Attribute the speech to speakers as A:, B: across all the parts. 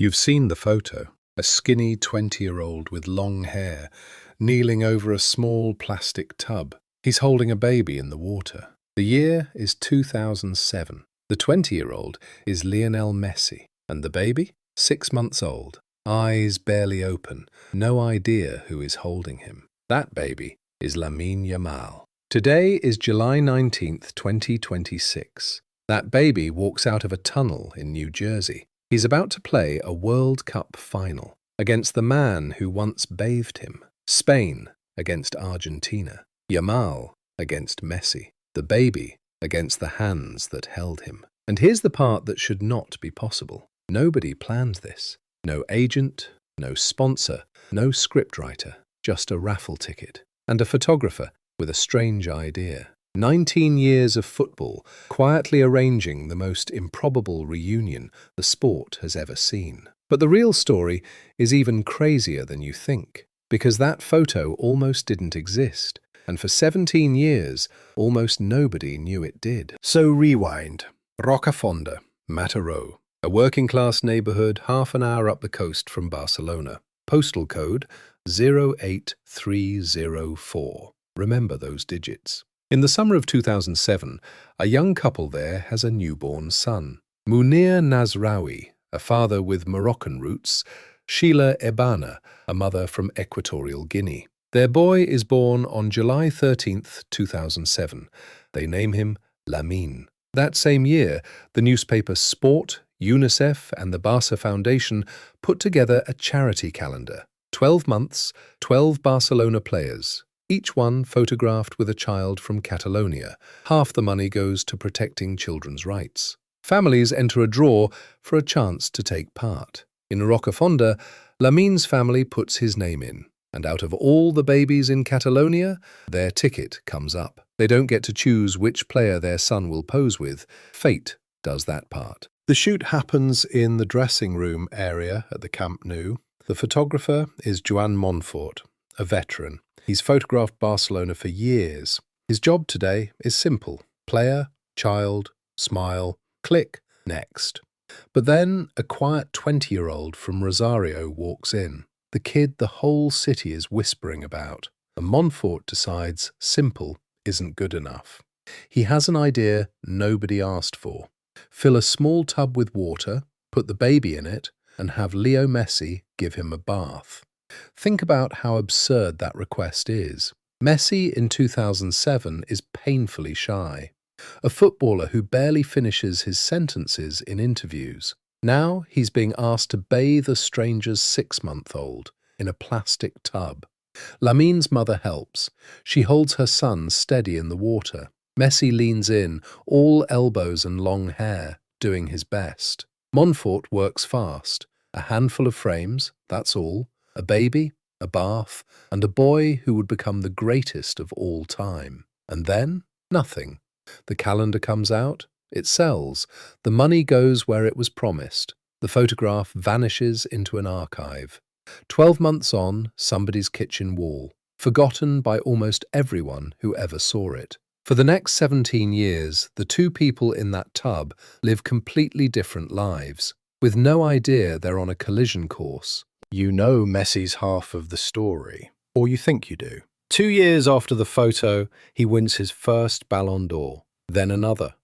A: You've seen the photo. A skinny 20-year-old with long hair, kneeling over a small plastic tub. He's holding a baby in the water. The year is 2007. The 20-year-old is Lionel Messi, and the baby? 6 months old. Eyes barely open, no idea who is holding him. That baby is Lamine Yamal. Today is July 19th, 2026. That baby walks out of a tunnel in New Jersey. He's about to play a World Cup final against the man who once bathed him. Spain against Argentina. Yamal against Messi. The baby against the hands that held him. And here's the part that should not be possible. Nobody planned this. No agent, no sponsor, no scriptwriter, just a raffle ticket and a photographer with a strange idea. 19 years of football, quietly arranging the most improbable reunion the sport has ever seen. But the real story is even crazier than you think, because that photo almost didn't exist, and for 17 years, almost nobody knew it did. So rewind. Rocafonda, Mataró, a working-class neighborhood half an hour up the coast from Barcelona. Postal code 08304. Remember those digits. In the summer of 2007, a young couple there has a newborn son. Munir Nasraoui, a father with Moroccan roots, Sheila Ebana, a mother from Equatorial Guinea. Their boy is born on July 13th, 2007. They name him Lamine. That same year, the newspaper Sport, UNICEF and the Barca Foundation put together a charity calendar. 12 months, 12 Barcelona players. Each one photographed with a child from Catalonia. Half the money goes to protecting children's rights. Families enter a draw for a chance to take part. In Rocafonda, Lamine's family puts his name in, and out of all the babies in Catalonia, their ticket comes up. They don't get to choose which player their son will pose with. Fate does that part. The shoot happens in the dressing room area at the Camp Nou. The photographer is Joan Montfort, a veteran. He's photographed Barcelona for years. His job today is simple. Player, child, smile, click, next. But then a quiet 20-year-old from Rosario walks in. The kid the whole city is whispering about. And Montfort decides simple isn't good enough. He has an idea nobody asked for. Fill a small tub with water, put the baby in it, and have Leo Messi give him a bath. Think about how absurd that request is. Messi in 2007 is painfully shy, a footballer who barely finishes his sentences in interviews. Now he's being asked to bathe a stranger's 6-month-old in a plastic tub. Lamine's mother helps. She holds her son steady in the water. Messi leans in, all elbows and long hair, doing his best. Montfort works fast. A handful of frames, that's all. A baby, a bath, and a boy who would become the greatest of all time. And then, nothing. The calendar comes out, it sells, the money goes where it was promised. The photograph vanishes into an archive. 12 months on, somebody's kitchen wall, forgotten by almost everyone who ever saw it. For the next 17 years, the two people in that tub live completely different lives, with no idea they're on a collision course. You know Messi's half of the story, or you think you do. 2 years after the photo, he wins his first Ballon d'Or, then another,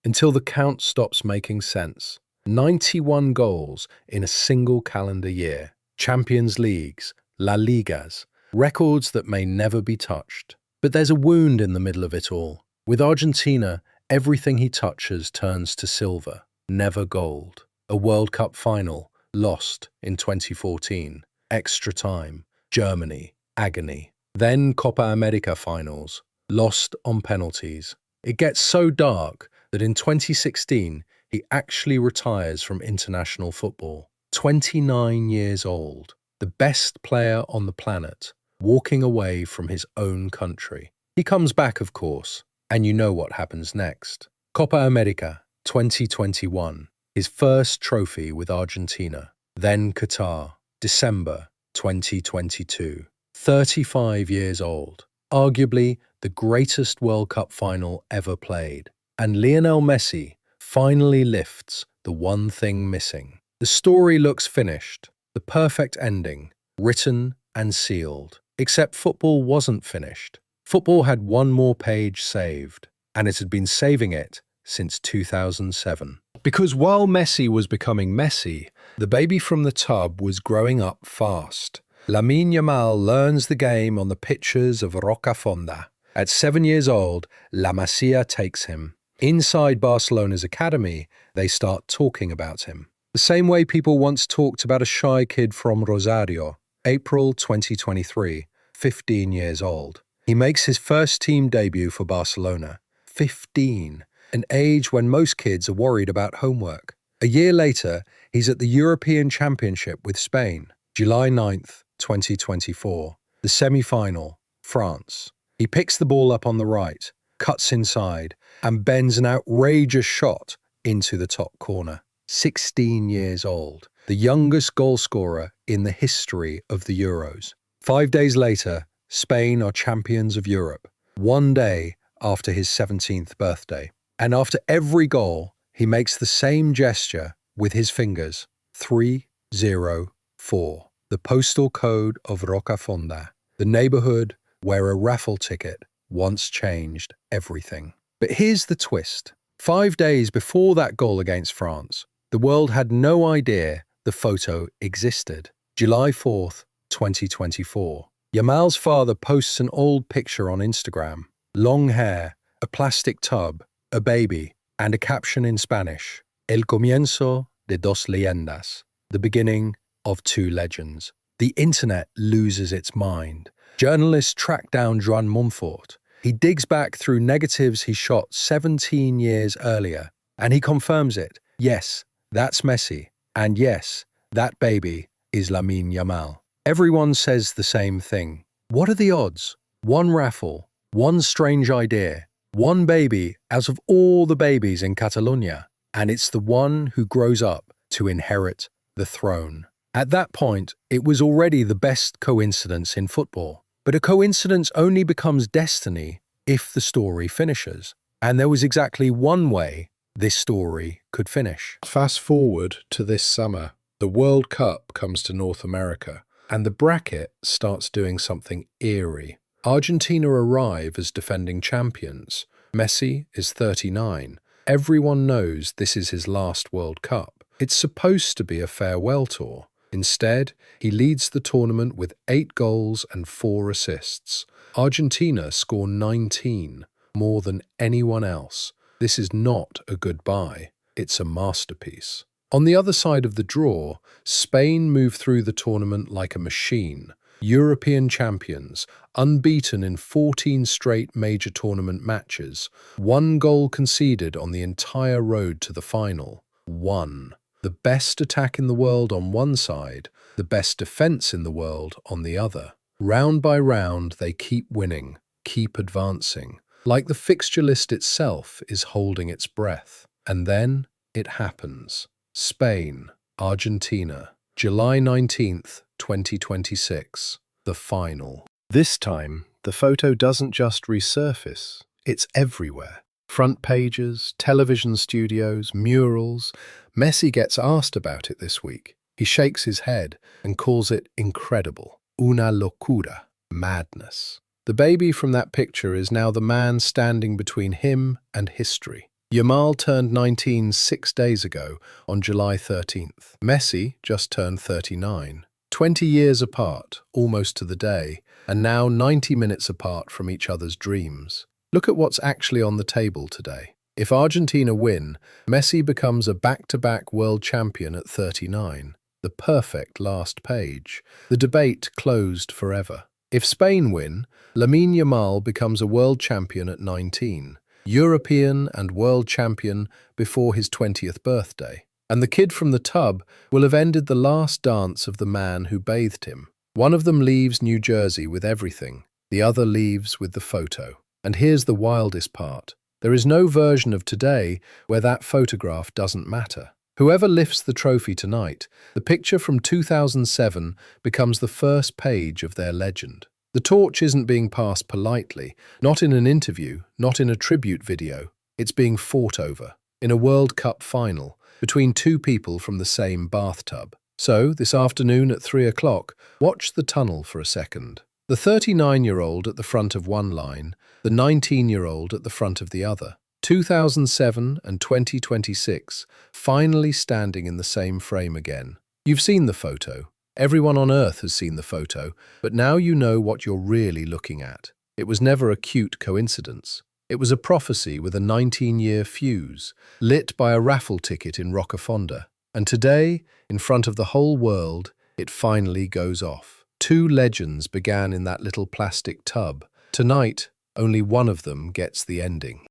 A: until the count stops making sense. 91 goals in a single calendar year. Champions Leagues, La Ligas, records that may never be touched. But there's a wound in the middle of it all. With Argentina, everything he touches turns to silver, never gold. A World Cup final, lost in 2014. Extra time. Germany. Agony. Then Copa America finals. Lost on penalties. It gets so dark that in 2016, he actually retires from international football. 29 years old. The best player on the planet. Walking away from his own country. He comes back, of course. And you know what happens next. Copa America 2021. His first trophy with Argentina, then Qatar, December 2022. 35 years old, arguably the greatest World Cup final ever played. And Lionel Messi finally lifts the one thing missing. The story looks finished, the perfect ending, written and sealed. Except football wasn't finished. Football had one more page saved, and it had been saving it since 2007. Because while Messi was becoming Messi, the baby from the tub was growing up fast. Lamine Yamal learns the game on the pitches of Rocafonda. At 7 years old, La Masia takes him. Inside Barcelona's academy, they start talking about him. The same way people once talked about a shy kid from Rosario. April 2023, 15 years old. He makes his first team debut for Barcelona. 15, an age when most kids are worried about homework. A year later, he's at the European Championship with Spain. July 9th, 2024. The semi-final, France. He picks the ball up on the right, cuts inside, and bends an outrageous shot into the top corner. 16 years old. The youngest goalscorer in the history of the Euros. 5 days later, Spain are champions of Europe. 1 day after his 17th birthday. And after every goal, he makes the same gesture with his fingers. 304. The postal code of Rocafonda. The neighborhood where a raffle ticket once changed everything. But here's the twist. 5 days before that goal against France, the world had no idea the photo existed. July 4th, 2024. Yamal's father posts an old picture on Instagram. Long hair, a plastic tub, a baby, and a caption in Spanish. El comienzo de dos leyendas. The beginning of two legends. The internet loses its mind. Journalists track down Joan Montfort. He digs back through negatives he shot 17 years earlier, and he confirms it. Yes, that's Messi. And yes, that baby is Lamine Yamal. Everyone says the same thing. What are the odds? One raffle, one strange idea, one baby out of all the babies in Catalonia, and it's the one who grows up to inherit the throne. At that point, it was already the best coincidence in football. But a coincidence only becomes destiny if the story finishes. And there was exactly one way this story could finish. Fast forward to this summer. The World Cup comes to North America, and the bracket starts doing something eerie. Argentina arrive as defending champions. Messi is 39. Everyone knows this is his last World Cup. It's supposed to be a farewell tour. Instead, he leads the tournament with 8 goals and 4 assists. Argentina score 19, more than anyone else. This is not a goodbye, it's a masterpiece. On the other side of the draw, Spain move through the tournament like a machine. European champions, unbeaten in 14 straight major tournament matches. 1 goal conceded on the entire road to the final. 1. The best attack in the world on one side, the best defense in the world on the other. Round by round, they keep winning, keep advancing, like the fixture list itself is holding its breath. And then it happens. Spain, Argentina, July 19th, 2026, the final. This time, the photo doesn't just resurface, it's everywhere. Front pages, television studios, murals. Messi gets asked about it this week. He shakes his head and calls it incredible. Una locura. Madness. The baby from that picture is now the man standing between him and history. Yamal turned 19 6 days ago on July 13th. Messi just turned 39. 20 years apart, almost to the day, and now 90 minutes apart from each other's dreams. Look at what's actually on the table today. If Argentina win, Messi becomes a back-to-back world champion at 39. The perfect last page. The debate closed forever. If Spain win, Lamine Yamal becomes a world champion at 19. European and world champion before his 20th birthday. And the kid from the tub will have ended the last dance of the man who bathed him. One of them leaves New Jersey with everything. The other leaves with the photo. And here's the wildest part. There is no version of today where that photograph doesn't matter. Whoever lifts the trophy tonight, the picture from 2007 becomes the first page of their legend. The torch isn't being passed politely, not in an interview, not in a tribute video. It's being fought over. In a World Cup final, between two people from the same bathtub. So, this afternoon at 3 o'clock, watch the tunnel for a second. The 39-year-old at the front of one line, the 19-year-old at the front of the other. 2007 and 2026, finally standing in the same frame again. You've seen the photo. Everyone on Earth has seen the photo, but now you know what you're really looking at. It was never a cute coincidence. It was a prophecy with a 19-year fuse, lit by a raffle ticket in Rocafonda. And today, in front of the whole world, it finally goes off. Two legends began in that little plastic tub. Tonight, only one of them gets the ending.